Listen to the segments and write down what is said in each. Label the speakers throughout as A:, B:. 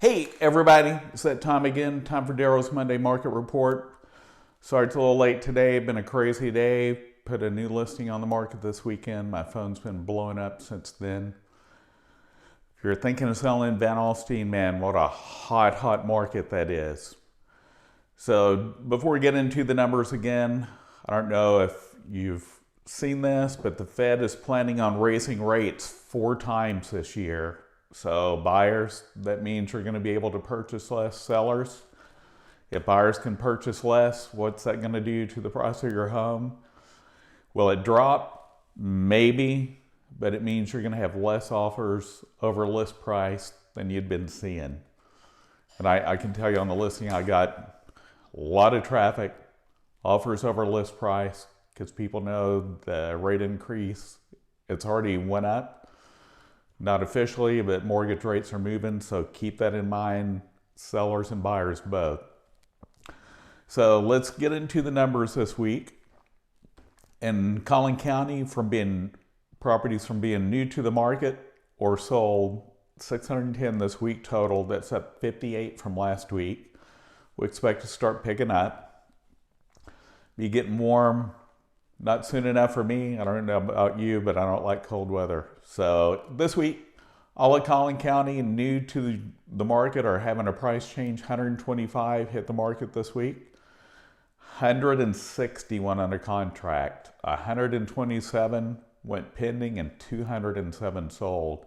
A: Hey everybody, it's that time again, time for Darrell's Monday Market Report. Sorry it's a little late today, been a crazy day. Put a new listing on the market this weekend. My phone's been blowing up since then. If you're thinking of selling Van Alstyne, man, what a hot market that is. So before we get into the numbers again, I don't know if you've seen this, but the Fed is planning on raising rates 4 times this year. So buyers, that means you're going to be able to purchase less. Sellers, if buyers can purchase less, what's that going to do to the price of your home? Will it drop? Maybe, but it means you're going to have less offers over list price than you'd been seeing. And I can tell you on the listing, I got a lot of traffic, offers over list price, because people know the rate increase, it's already went up. Not officially, but mortgage rates are moving, so keep that in mind, sellers and buyers both. So let's get into the numbers this week. In Collin County, properties from being new to the market or sold, 610 this week total. That's up 58 from last week. We expect to start picking up. Be getting warm. Not soon enough for me. I don't know about you, but I don't like cold weather. So this week, all of Collin County new to the market are having a price change. 125 hit the market this week. 160 went under contract. 127 went pending and 207 sold.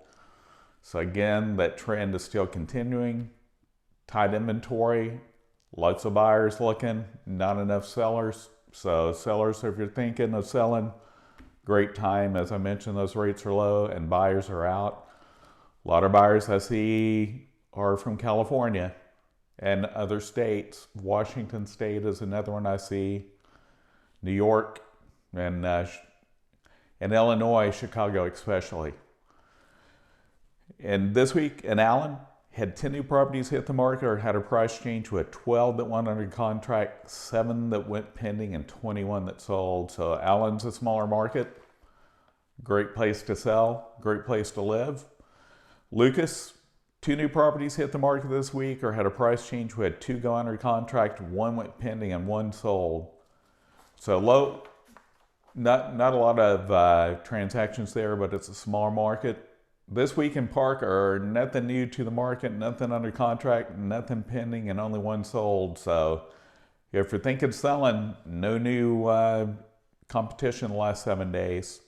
A: So again, that trend is still continuing. Tight inventory, lots of buyers looking, not enough sellers. So sellers, if you're thinking of selling, great time. As I mentioned, those rates are low and buyers are out. A lot of buyers I see are from California and other states. Washington State is another one I see. New York and Illinois, Chicago especially. And this week in Allen, had 10 new properties hit the market or had a price change. We had 12 that went under contract, 7 that went pending, and 21 that sold. So Allen's a smaller market. Great place to sell, great place to live. Lucas, 2 new properties hit the market this week or had a price change. We had 2 go under contract, 1 went pending, and 1 sold. So low, not a lot of transactions there, but it's a smaller market. This week in Parker, nothing new to the market, nothing under contract, nothing pending, and only 1 sold. So if you're thinking selling, no new competition the last 7 days.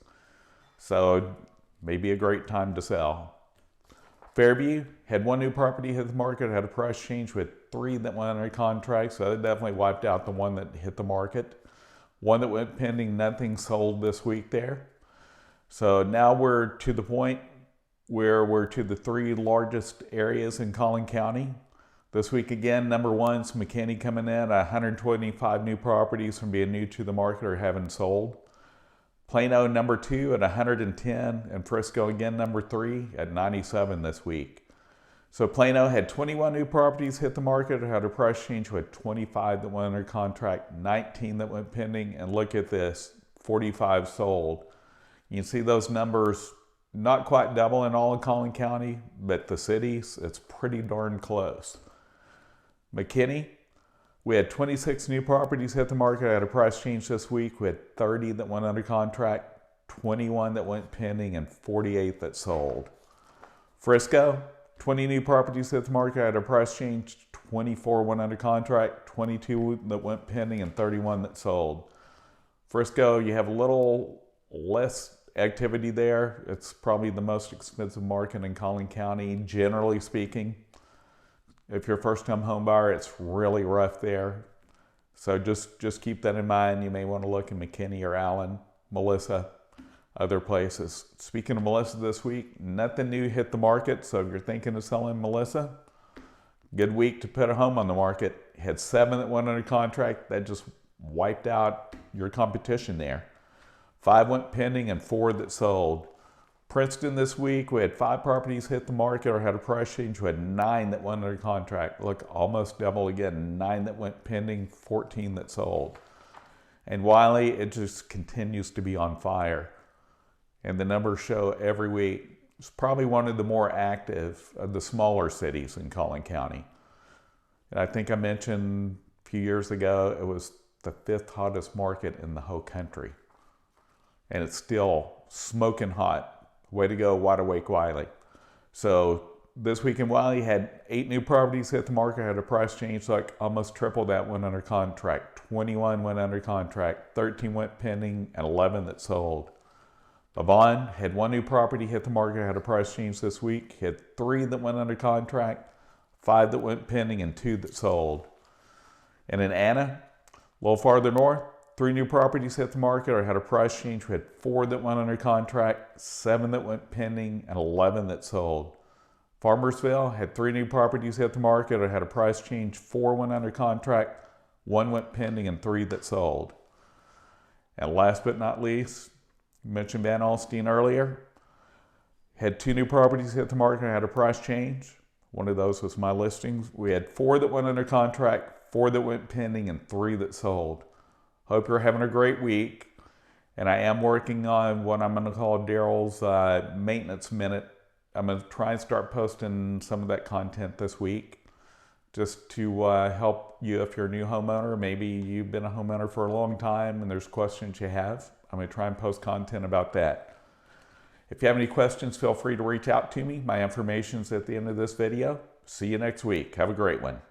A: So maybe a great time to sell. Fairview had 1 new property hit the market, had a price change with 3 that went under contract. So it definitely wiped out the 1 that hit the market. 1 that went pending, nothing sold this week there. So now we're to the point where we're to the 3 largest areas in Collin County. This week again, number 1 is Mckinney coming in, 125 new properties from being new to the market or having sold. Plano number 2 at 110, and Frisco again number 3 at 97 this week. So Plano had 21 new properties hit the market or had a price change with 25 that went under contract, 19 that went pending, and look at this, 45 sold. You can see those numbers not quite double in all of Collin County, but the cities, it's pretty darn close. Mckinney, we had 26 new properties hit the market at a price change this week. We had 30 that went under contract, 21 that went pending, and 48 that sold. Frisco, 20 new properties hit the market at a price change, 24 went under contract, 22 that went pending, and 31 that sold. Frisco, you have a little less activity there. It's probably the most expensive market in Collin County, generally speaking. If you're a first-time home buyer, it's really rough there. So just keep that in mind. You may want to look in Mckinney or Allen, Melisa, other places. Speaking of Melisa this week, nothing new hit the market. So if you're thinking of selling Melisa, good week to put a home on the market. Had 7 that went under contract. That just wiped out your competition there. 5 went pending and 4 that sold. Princeton this week, we had 5 properties hit the market or had a price change. We had 9 that went under contract. Look, almost double again. 9 that went pending, 14 that sold. And Wylie, it just continues to be on fire. And the numbers show every week It's probably one of the more active of the smaller cities in Collin County. And I think I mentioned a few years ago, it was the 5th hottest market in the whole country. And it's still smoking hot. Way to go, Wide Awake Wylie. So this week in Wylie had 8 new properties hit the market, had a price change like almost triple that went under contract. 21 went under contract, 13 went pending, and 11 that sold. Lavon had 1 new property hit the market, had a price change this week, had 3 that went under contract, 5 that went pending, and 2 that sold. And in Anna, a little farther north, 3 new properties hit the market or had a price change. We had 4 that went under contract, 7 that went pending, and 11 that sold. Farmersville had 3 new properties hit the market or had a price change. 4 went under contract, 1 went pending, and 3 that sold. And last but not least, mentioned Van Alstyne earlier, had 2 new properties hit the market and had a price change. One of those was my listings. We had 4 that went under contract, 4 that went pending, and 3 that sold. Hope you're having a great week. And I am working on what I'm going to call Darrell's Maintenance Minute. I'm going to try and start posting some of that content this week just to help you if you're a new homeowner. Maybe you've been a homeowner for a long time and there's questions you have. I'm going to try and post content about that. If you have any questions, feel free to reach out to me. My information's at the end of this video. See you next week. Have a great one.